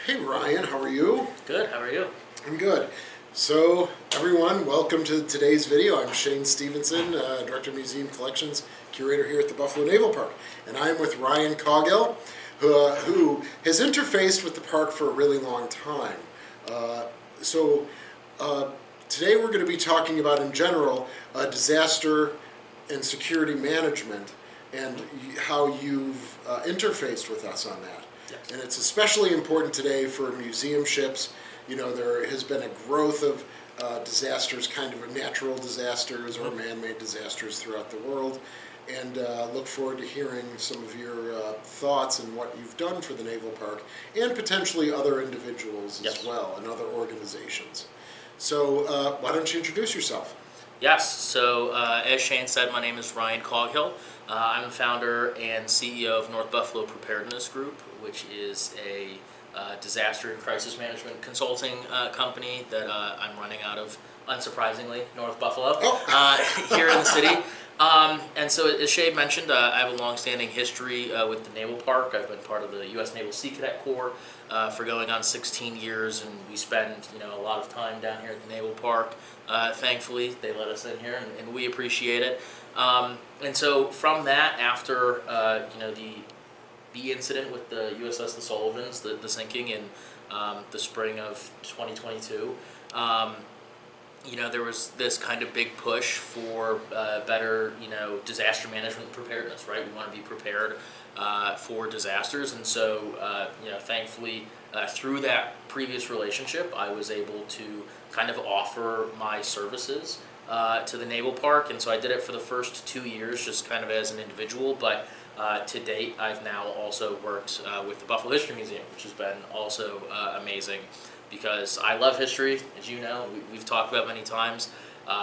Hey Ryan, how are you? Good, how are you? I'm good. So everyone, welcome to today's video. I'm Shane Stevenson, Director of Museum Collections, Curator here at the Buffalo Naval Park. And I'm with Ryan Caughill, who has interfaced with the park for a really long time. Today we're going to be talking about, in general, disaster and security management and how you've interfaced with us on that. Yes. And it's especially important today for museum ships. You know, there has been a growth of disasters, kind of natural disasters or man-made disasters throughout the world. And look forward to hearing some of your thoughts and what you've done for the Naval Park and potentially other individuals as well and other organizations. So why don't you introduce yourself? Yes, so as Shane said, my name is Ryan Caughill. I'm the founder and CEO of North Buffalo Preparedness Group, which is a disaster and crisis management consulting company that I'm running out of, unsurprisingly, North Buffalo, here in the city. And so, as Shane mentioned, I have a long-standing history with the Naval Park. I've been part of the U.S. Naval Sea Cadet Corps for going on 16 years, and we spend a lot of time down here at the Naval Park. Thankfully, they let us in here, and we appreciate it. And so, from that, after the incident with the USS the Sullivans, the sinking in the spring of 2022. There was this kind of big push for better, disaster management preparedness, right? We want to be prepared for disasters. And so, thankfully, through that previous relationship, I was able to kind of offer my services to the Naval Park. And so I did it for the first 2 years, just kind of as an individual. But to date, I've now also worked with the Buffalo History Museum, which has been also amazing. Because I love history, as you know, we've talked about many times.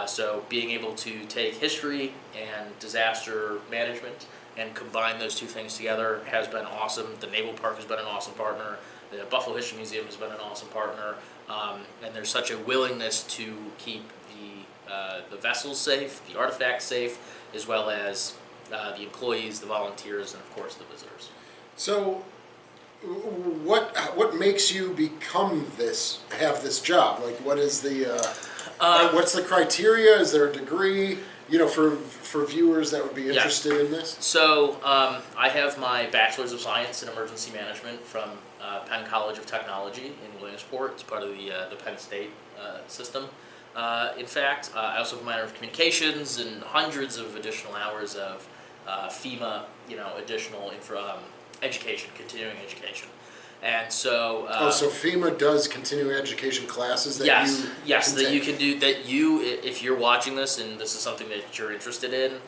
So being able to take history and disaster management and combine those two things together has been awesome. The Naval Park has been an awesome partner. The Buffalo History Museum has been an awesome partner. And there's such a willingness to keep the vessels safe, the artifacts safe, as well as the employees, the volunteers, and of course the visitors. So what makes you have this job? Like, what is what's the criteria? Is there a degree? For viewers that would be interested in this. So I have my Bachelor's of Science in Emergency Management from Penn College of Technology in Williamsport. It's part of the Penn State system. In fact, I also have a minor of Communications and hundreds of additional hours of FEMA, additional education, continuing education. And so so FEMA does continuing education classes that you can do, if you're watching this and this is something that you're interested in,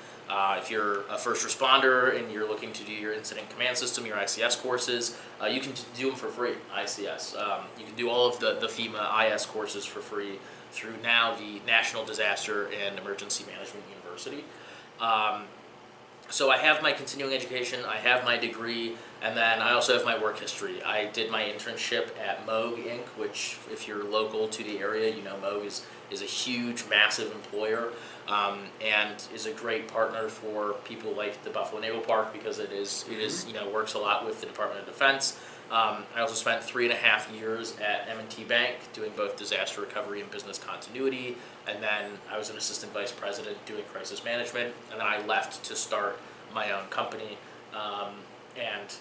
if you're a first responder and you're looking to do your incident command system, your ICS courses, you can do them for free. ICS, you can do all of the FEMA IS courses for free through now the National Disaster and Emergency Management University. So I have my continuing education, I have my degree, and then I also have my work history. I did my internship at Moog Inc., which, if you're local to the area, Moog is a huge, massive employer, and is a great partner for people like the Buffalo Naval Park because it works a lot with the Department of Defense. I also spent 3.5 years at M&T Bank doing both disaster recovery and business continuity, and then I was an assistant vice president doing crisis management, and then I left to start my own company and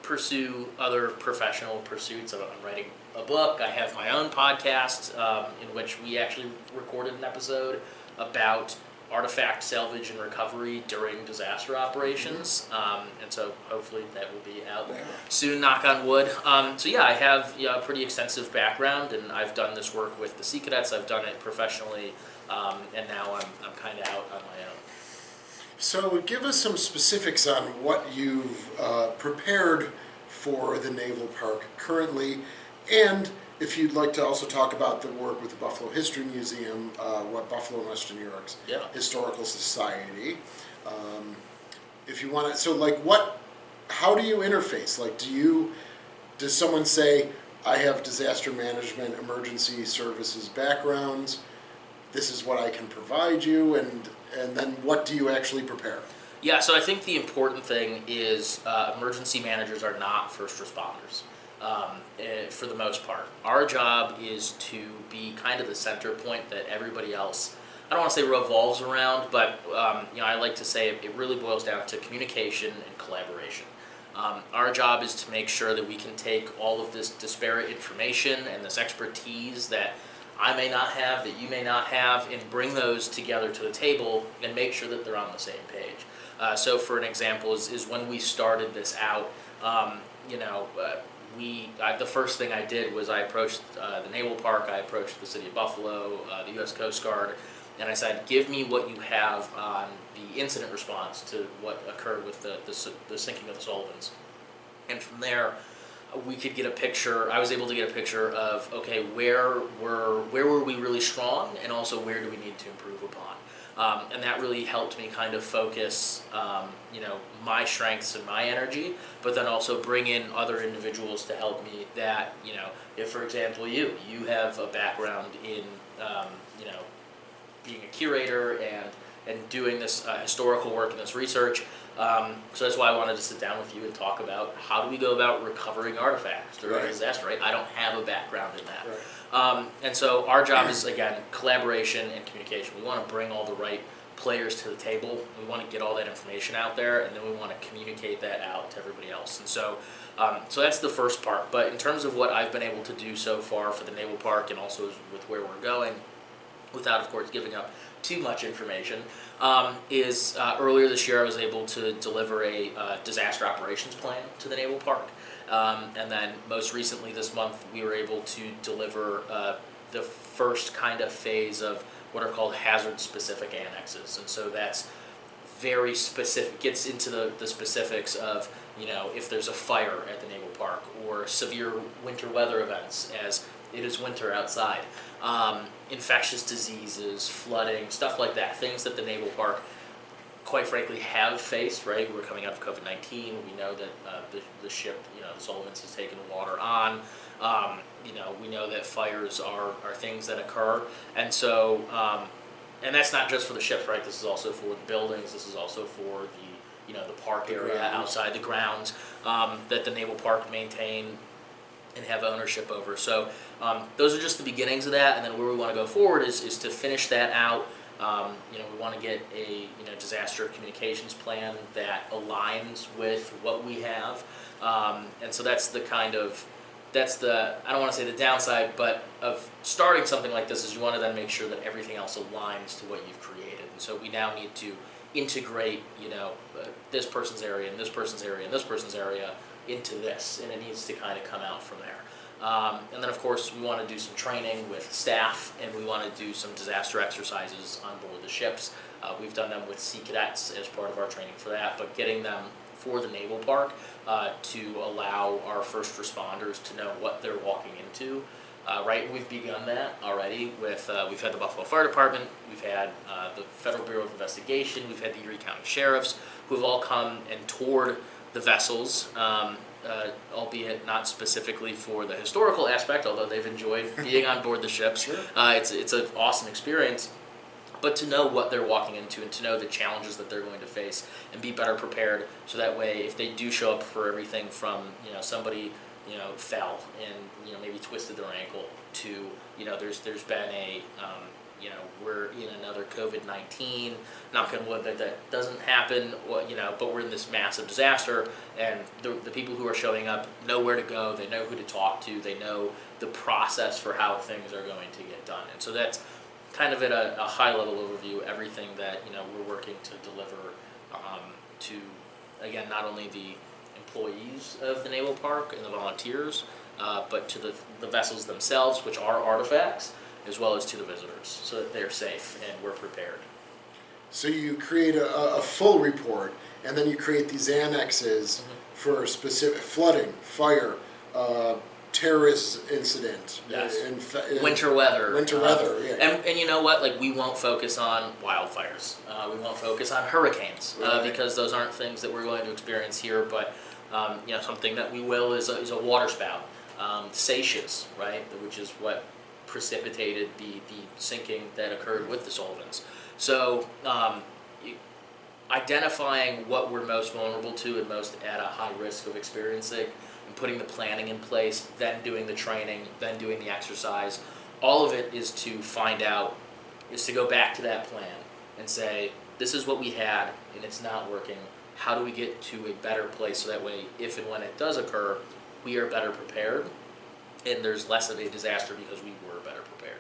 pursue other professional pursuits. I'm writing a book. I have my own podcast in which we actually recorded an episode about artifact salvage and recovery during disaster operations, and so hopefully that will be out soon, knock on wood. I have a pretty extensive background, and I've done this work with the Sea Cadets. I've done it professionally, and now I'm kind of out on my own. So give us some specifics on what you've prepared for the Naval Park currently, and if you'd like to also talk about the work with the Buffalo History Museum, what Buffalo and Western New York's Historical Society. If you want to, how do you interface? Does someone say, I have disaster management, emergency services backgrounds, this is what I can provide you, and then what do you actually prepare? Yeah, so I think the important thing is emergency managers are not first responders. for the most part. Our job is to be kind of the center point that everybody else, I don't want to say revolves around, but I like to say it really boils down to communication and collaboration. Our job is to make sure that we can take all of this disparate information and this expertise that I may not have, that you may not have, and bring those together to the table and make sure that they're on the same page. So for an example is when we started this out, the first thing I did was I approached the Naval Park, I approached the City of Buffalo, the U.S. Coast Guard, and I said, give me what you have on the incident response to what occurred with the sinking of the Sullivans. And from there, we could get a picture, I was able to get a picture of, okay, where were we really strong, and also where do we need to improve upon. And that really helped me kind of focus, my strengths and my energy, but then also bring in other individuals to help me that, if, for example, you have a background in, being a curator and doing this historical work and this research. So that's why I wanted to sit down with you and talk about how do we go about recovering artifacts during a disaster, right? I don't have a background in that. Right. And so our job is, again, collaboration and communication. We want to bring all the right players to the table. We want to get all that information out there, and then we want to communicate that out to everybody else. And so that's the first part. But in terms of what I've been able to do so far for the Naval Park and also with where we're going, without, of course, giving up too much information, is earlier this year I was able to deliver a disaster operations plan to the Naval Park. And then most recently this month we were able to deliver the first kind of phase of what are called hazard-specific annexes. And so that's very specific, gets into the specifics of, if there's a fire at the Naval Park or severe winter weather events as it is winter outside, infectious diseases, flooding, stuff like that, things that the Naval Park, quite frankly, have faced, right? We're coming out of COVID-19. We know that the ship, the Sullivans, has taken water on. We know that fires are things that occur. And so, and that's not just for the ships, right? This is also for the buildings. This is also for the park area outside the grounds that the Naval Park maintain and have ownership over. So those are just the beginnings of that, and then where we want to go forward is to finish that out. We want to get a disaster communications plan that aligns with what we have, and so that's the I don't want to say the downside, but of starting something like this is you want to then make sure that everything else aligns to what you've created. And so we now need to integrate this person's area and this person's area and this person's area into this, and it needs to kind of come out from there. And then, of course, we want to do some training with staff, and we want to do some disaster exercises on board the ships. We've done them with Sea Cadets as part of our training for that, but getting them for the Naval Park to allow our first responders to know what they're walking into. Right, we've begun that already with, we've had the Buffalo Fire Department, we've had the Federal Bureau of Investigation, we've had the Erie County Sheriffs, who have all come and toured the vessels, albeit not specifically for the historical aspect, although they've enjoyed being on board the ships. Sure. It's an awesome experience, but to know what they're walking into and to know the challenges that they're going to face and be better prepared, so that way if they do show up for everything from somebody fell and maybe twisted their ankle to there's been a we're in another COVID-19, knock on wood that doesn't happen, but we're in this massive disaster, and the people who are showing up know where to go, they know who to talk to, they know the process for how things are going to get done. And so that's kind of at a high level overview, everything that we're working to deliver to, again, not only the employees of the Naval Park and the volunteers, but to the vessels themselves, which are artifacts, as well as to the visitors, so that they're safe and we're prepared. So you create a full report, and then you create these annexes for specific flooding, fire, terrorist incident, yes. Winter weather. Yeah. And you know what? Like, we won't focus on wildfires. We won't focus on hurricanes, because those aren't things that we're going to experience here. But something that we will is a water spout, seiches, right, which is what precipitated the sinking that occurred with the Sullivans. So identifying what we're most vulnerable to and most at a high risk of experiencing and putting the planning in place, then doing the training, then doing the exercise. All of it is to go back to that plan and say, this is what we had and it's not working. How do we get to a better place so that way, if and when it does occur, we are better prepared and there's less of a disaster because we were better prepared.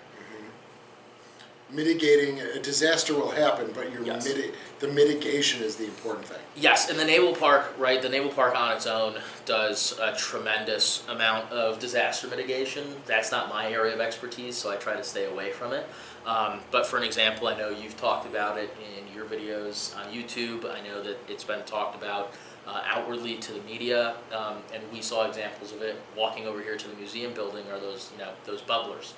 Mitigating a disaster will happen, but Yes. the mitigation is the important thing. Yes, and the Naval Park, right, the Naval Park on its own does a tremendous amount of disaster mitigation. That's not my area of expertise, so I try to stay away from it. But for an example, I know you've talked about it in your videos on YouTube. I know that it's been talked about outwardly to the media, and we saw examples of it. Walking over here to the museum building are those bubblers.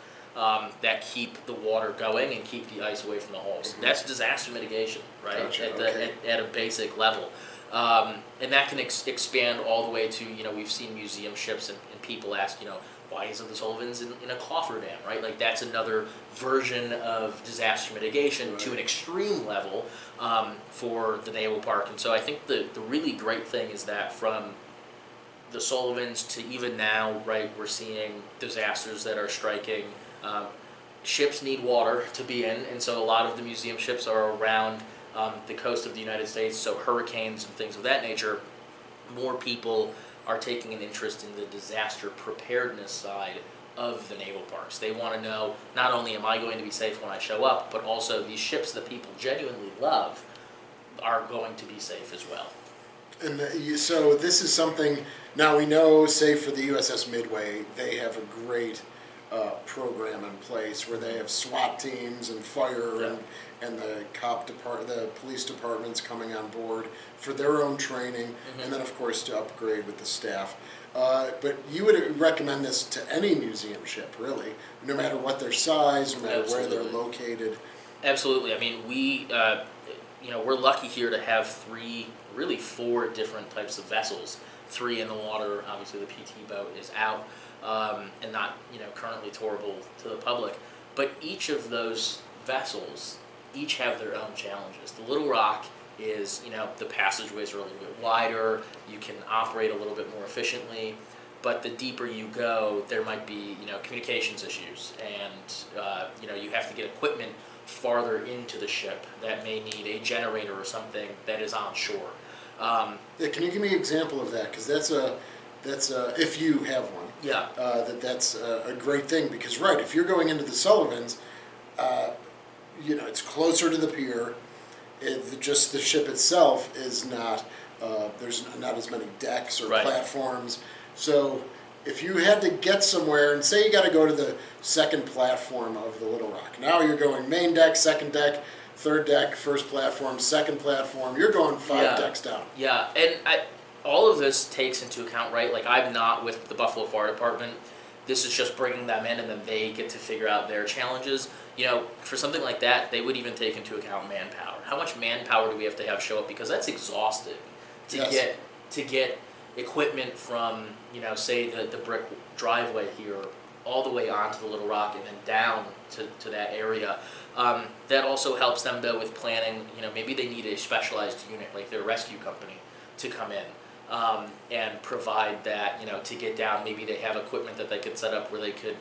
That keep the water going and keep the ice away from the holes. Mm-hmm. That's disaster mitigation, right? Gotcha, at a basic level. And that can expand all the way to, we've seen museum ships and people ask, why isn't the Sullivans in a cofferdam, right? Like that's another version of disaster mitigation to an extreme level for the Naval Park. And so I think the really great thing is that from the Sullivans to even now, right, we're seeing disasters that are striking. Ships need water to be in, and so a lot of the museum ships are around the coast of the United States, so hurricanes and things of that nature. More people are taking an interest in the disaster preparedness side of the naval parks. They want to know, not only am I going to be safe when I show up, but also these ships that people genuinely love are going to be safe as well. And so this is something, now we know, say for the USS Midway, they have a great program in place where they have SWAT teams and fire and the police departments coming on board for their own training, and then of course to upgrade with the staff. But you would recommend this to any museum ship, really, no matter what their size, no matter where they're located. Absolutely. I mean, we're lucky here to have four different types of vessels. 3 in the water. Obviously, the PT boat is out and not, currently tourable to the public. But each of those vessels each have their own challenges. The Little Rock is, the passageways are a little bit wider. You can operate a little bit more efficiently. But the deeper you go, there might be, communications issues, and you have to get equipment farther into the ship that may need a generator or something that is on shore. Can you give me an example of that? Because that's if you have one. Yeah. That's a great thing because if you're going into the Sullivans, it's closer to the pier. Just the ship itself is not. There's not as many decks or platforms. So if you had to get somewhere, and say you got to go to the second platform of the Little Rock, now you're going main deck, second deck, third deck, first platform, second platform. You're going 5 decks down. Yeah, and all of this takes into account, right? Like I'm not with the Buffalo Fire Department. This is just bringing them in, and then they get to figure out their challenges. For something like that, they would even take into account manpower. How much manpower do we have to have show up? Because that's exhausting to get equipment from, say the brick driveway here all the way onto the Little Rock and then down to that area. That also helps them though with planning. Maybe they need a specialized unit like their rescue company to come in and provide that, to get down. Maybe they have equipment that they could set up where they could,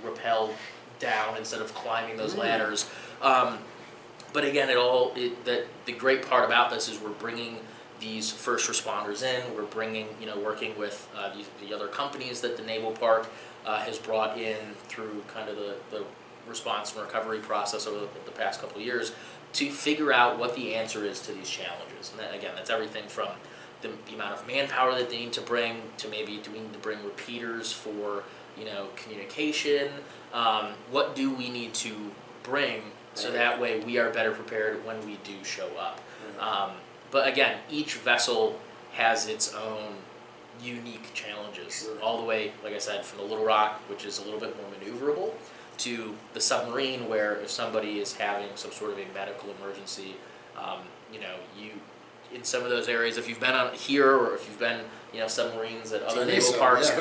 rappel down instead of climbing those ladders. But again, the great part about this is we're bringing these first responders in. We're bringing, working with the other companies that the Naval Park has brought in through kind of the response and recovery process over the past couple of years to figure out what the answer is to these challenges. And again, that's everything from the amount of manpower that they need to bring to maybe do we need to bring repeaters for, communication. What do we need to bring so that way we are better prepared when we do show up. But again, each vessel has its own unique challenges, all the way, like I said, from the Little Rock, which is a little bit more maneuverable, to the submarine, where if somebody is having some sort of a medical emergency, you in some of those areas, if you've been on here or if you've been, submarines at other naval parks,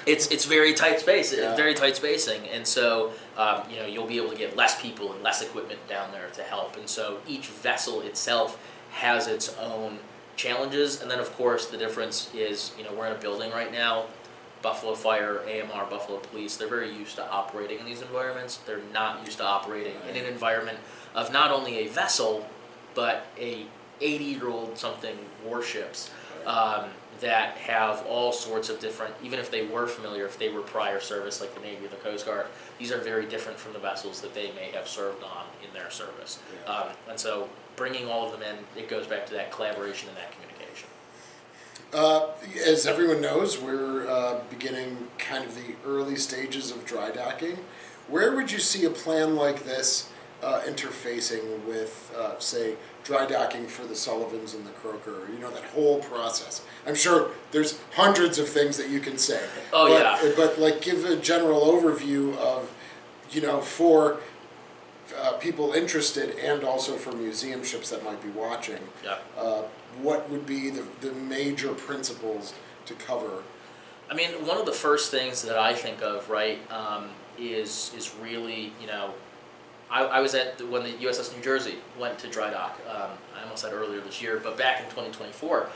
it's very tight space, very tight spacing, and so you'll be able to get less people and less equipment down there to help, and so each vessel itself has its own challenges. And then of course the difference is, we're in a building right now. Buffalo Fire, AMR, Buffalo Police, they're very used to operating in these environments. They're not used to operating in an environment of not only a vessel, but a 80-year-old something warships that have all sorts of different, even if they were familiar, if they were prior service like the Navy or the Coast Guard, these are very different from the vessels that they may have served on in their service. Yeah. And so bringing all of them in, it goes back to that collaboration and that communication. As everyone knows, we're beginning kind of the early stages of dry docking. Where would you see a plan like this interfacing with, say, dry docking for the Sullivans and the Croker, that whole process? I'm sure there's hundreds of things that you can say. Oh, But like give a general overview of, for people interested and also for museum ships that might be watching, what would be the major principles to cover? I mean, one of the first things that I think of, right, is really, I was at when the USS New Jersey went to dry dock. I almost said earlier this year, but back in 2024,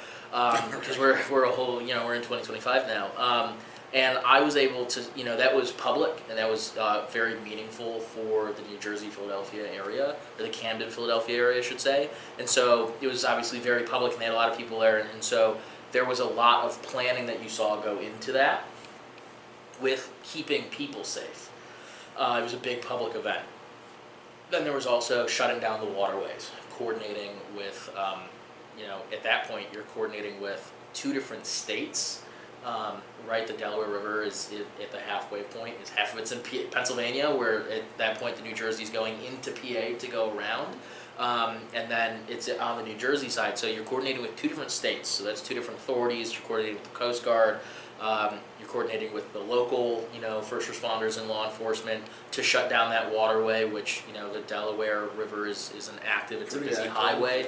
because we're a whole, we're in 2025 now. And I was able to, that was public, and that was very meaningful for the New Jersey, Philadelphia area, or the Camden, Philadelphia area, I should say. And so it was obviously very public, and they had a lot of people there, and so there was a lot of planning that you saw go into that with keeping people safe. It was a big public event. Then there was also shutting down the waterways, coordinating with, at that point you're coordinating with 2 different states. Right, the Delaware River is at the halfway point. Half of it's in Pennsylvania, where at that point the New Jersey's going into PA to go around. And then it's on the New Jersey side, so you're coordinating with 2 different states. So that's 2 different authorities. You're coordinating with the Coast Guard. You're coordinating with the local, first responders and law enforcement to shut down that waterway, which, the Delaware River is an active, it's a busy highway.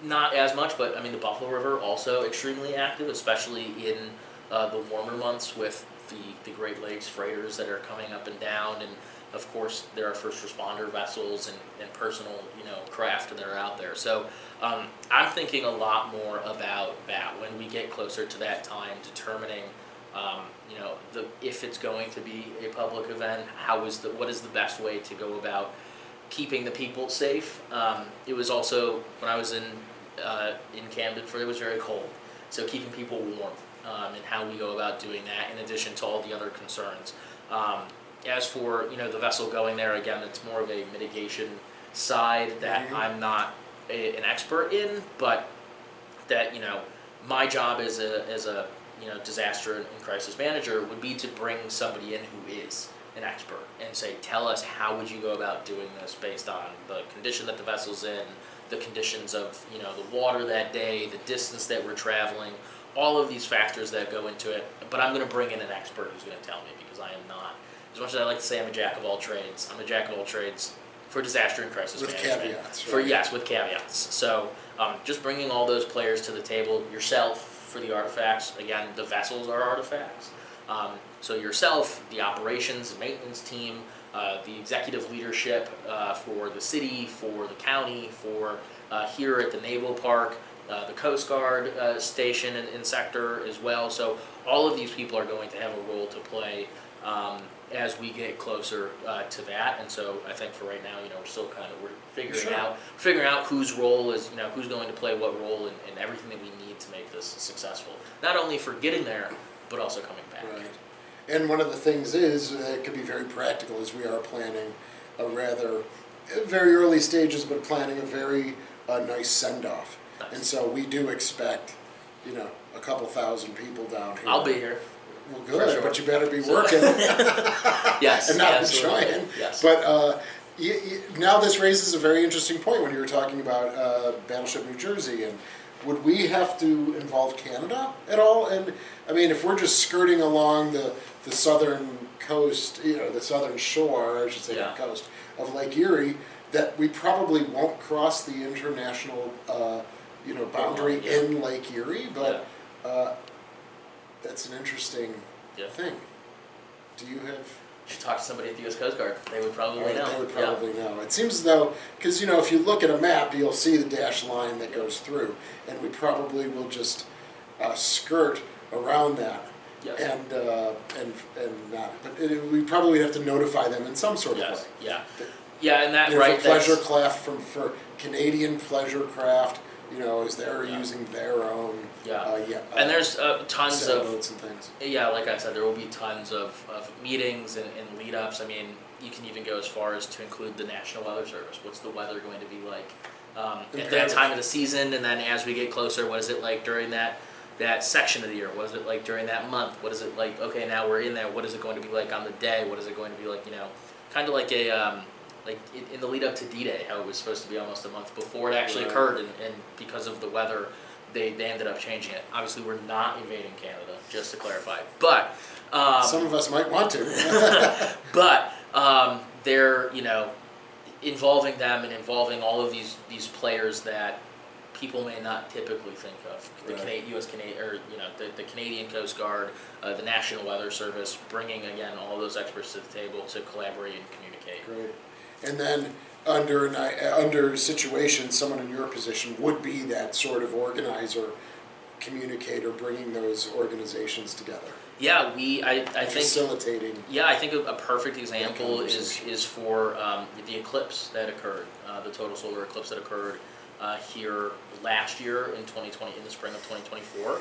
Not as much, but I mean the Buffalo River also extremely active, especially in the warmer months with the Great Lakes freighters that are coming up and down, and of course there are first responder vessels and personal craft that are out there. So I'm thinking a lot more about that when we get closer to that time, determining if it's going to be a public event, what is the best way to go about keeping the people safe. It was also, when I was in Camden, it was very cold, so keeping people warm and how we go about doing that, in addition to all the other concerns. As for the vessel going there, again, it's more of a mitigation side that I'm not an expert in, but that my job as a disaster and crisis manager would be to bring somebody in who is an expert and say, tell us, how would you go about doing this based on the condition that the vessel's in, the conditions of the water that day, the distance that we're traveling, all of these factors that go into it. But I'm going to bring in an expert who's going to tell me, because I am not, as much as I like to say I'm a jack of all trades, I'm a jack of all trades for disaster and crisis management. With caveats, right? Yes, with caveats. So just bringing all those players to the table, yourself for the artifacts. Again, the vessels are artifacts. So yourself, the operations and maintenance team, the executive leadership for the city, for the county, for here at the Naval Park, the Coast Guard station and sector as well. So all of these people are going to have a role to play as we get closer to that. And so I think for right now, we're still we're figuring out whose role is, who's going to play what role and everything that we need to make this successful. Not only for getting there, but also coming back. Right. And one of the things is, it could be very practical, as we are planning a very early stages, but planning a very nice send-off. Nice. And so we do expect, a couple thousand people down here. I'll be here. Well, good, sure. But you better be working. Yes. And not enjoying. Yes. But now this raises a very interesting point when you were talking about Battleship New Jersey, and would we have to involve Canada at all? And I mean, if we're just skirting along the southern coast, the southern shore, I should say, not coast, of Lake Erie, that we probably won't cross the international, boundary in Lake Erie, but that's an interesting thing. Do you have? should talk to somebody at the U.S. Coast Guard. They would probably know. They would probably know. It seems as though, because if you look at a map, you'll see the dashed line that goes through, and we probably will just skirt around that. Yes. And not, but we probably have to notify them in some sort of way. Yeah, and that For pleasure craft for Canadian pleasure craft, is they're using their own. And there's tons of boats and things. Yeah, like I said, there will be tons of meetings and lead ups. I mean, you can even go as far as to include the National Weather Service. What's the weather going to be like at that time of the season? And then as we get closer, what is it like during that section of the year? What is it like during that month? What is it like? Okay, now we're in there. What is it going to be like on the day? What is it going to be like? Kind of like like in the lead up to D-Day, how it was supposed to be almost a month before it actually occurred, and because of the weather, they ended up changing it. Obviously, we're not invading Canada, just to clarify. But some of us might want to. But they're involving them and involving all of these players that people may not typically think of. The U.S. Canadian, or the Canadian Coast Guard, the National Weather Service, bringing again all those experts to the table to collaborate and communicate. Great. And then under situations, someone in your position would be that sort of organizer, communicator, bringing those organizations together. Yeah, I think facilitating. Yeah, I think a perfect example is for the eclipse that occurred, the total solar eclipse that occurred here last year in 2020, in the spring of 2024.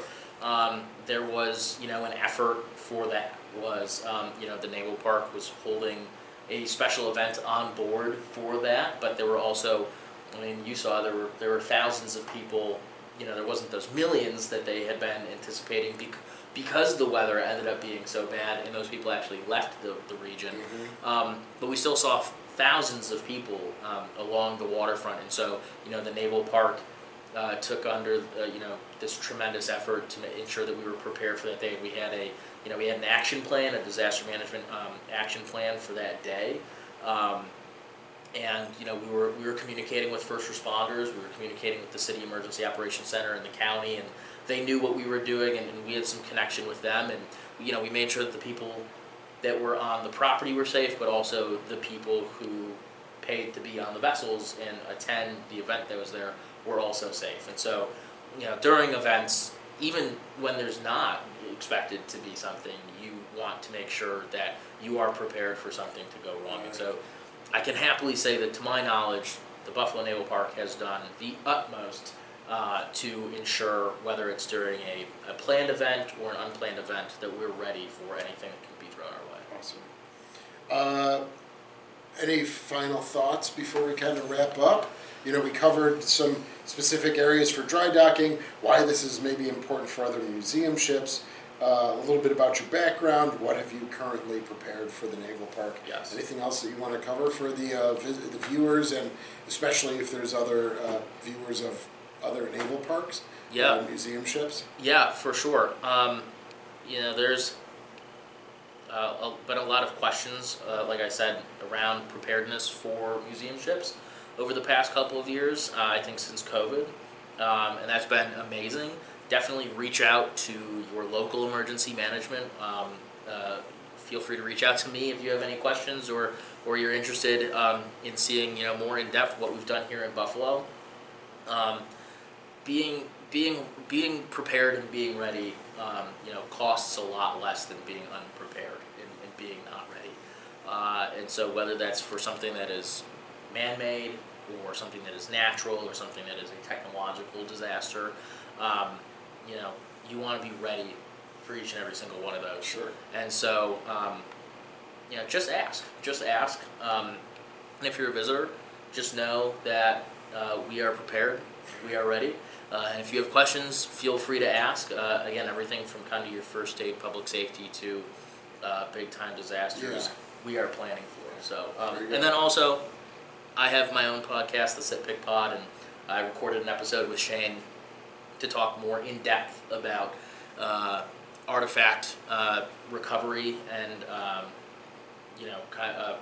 There was an effort for that. Was the Naval Park was holding a special event on board for that, but there were also, you saw there were thousands of people. There wasn't those millions that they had been anticipating because the weather ended up being so bad, and those people actually left the region. Mm-hmm. But we still saw thousands of people along the waterfront, and so the Naval Park took under this tremendous effort to ensure that we were prepared for that day. We had we had an action plan, a disaster management action plan for that day, and we were communicating with first responders. We were communicating with the City Emergency Operations Center and the county, and they knew what we were doing, and we had some connection with them, and we made sure that the people that were on the property were safe, but also the people who paid to be on the vessels and attend the event that was there were also safe. And so, during events, even when there's not expected to be something, you want to make sure that you are prepared for something to go wrong. Right. And so I can happily say that, to my knowledge, the Buffalo Naval Park has done the utmost to ensure, whether it's during a planned event or an unplanned event, that we're ready for anything that can be thrown our way. Awesome. Any final thoughts before we kind of wrap up? We covered some specific areas for dry docking, why this is maybe important for other museum ships, a little bit about your background, what have you currently prepared for the Naval Park? Yes. Anything else that you want to cover for the viewers, and especially if there's other viewers of other naval parks, museum ships? Yeah, for sure. There's been a lot of questions, like I said, around preparedness for museum ships over the past couple of years, I think since COVID, and that's been amazing. Definitely reach out to your local emergency management. Feel free to reach out to me if you have any questions, or you're interested in seeing more in depth what we've done here in Buffalo. Being prepared and being ready, costs a lot less than being unprepared and being not ready. And so whether that's for something that is man-made, or something that is natural, or something that is a technological disaster, you want to be ready for each and every single one of those. Sure. And so, just ask. And if you're a visitor, just know that we are prepared, we are ready. And if you have questions, feel free to ask. Again, everything from kind of your first aid, public safety, to big-time disasters, we are planning for. So, and then also, I have my own podcast, the Pic Pod, and I recorded an episode with Shane to talk more in depth about artifact recovery and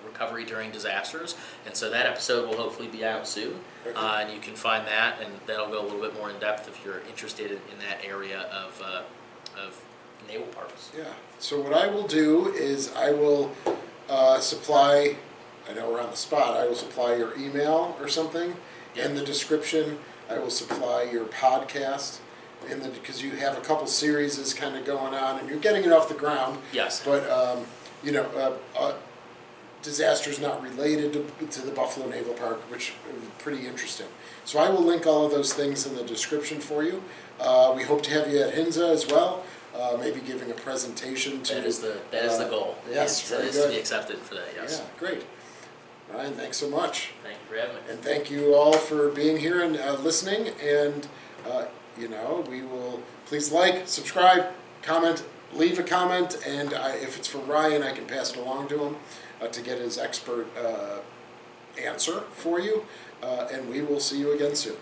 recovery during disasters. And so that episode will hopefully be out soon, and you can find that, and that'll go a little bit more in depth if you're interested in that area of naval parks. Yeah. So what I will do is I will supply, I know we're on the spot, I will supply your email or something in the description. I will supply your podcast because you have a couple series kind of going on and you're getting it off the ground. Yes. But, disasters not related to the Buffalo Naval Park, which is pretty interesting. So I will link all of those things in the description for you. We hope to have you at HINZA as well, maybe giving a presentation to... That is the goal. Yes, very good. To be accepted for that, yes. Yeah, great. Ryan, thanks so much. Thank you for having me. And thank you all for being here and listening. And, we will please like, subscribe, comment, leave a comment. And if it's for Ryan, I can pass it along to him to get his expert answer for you. And we will see you again soon.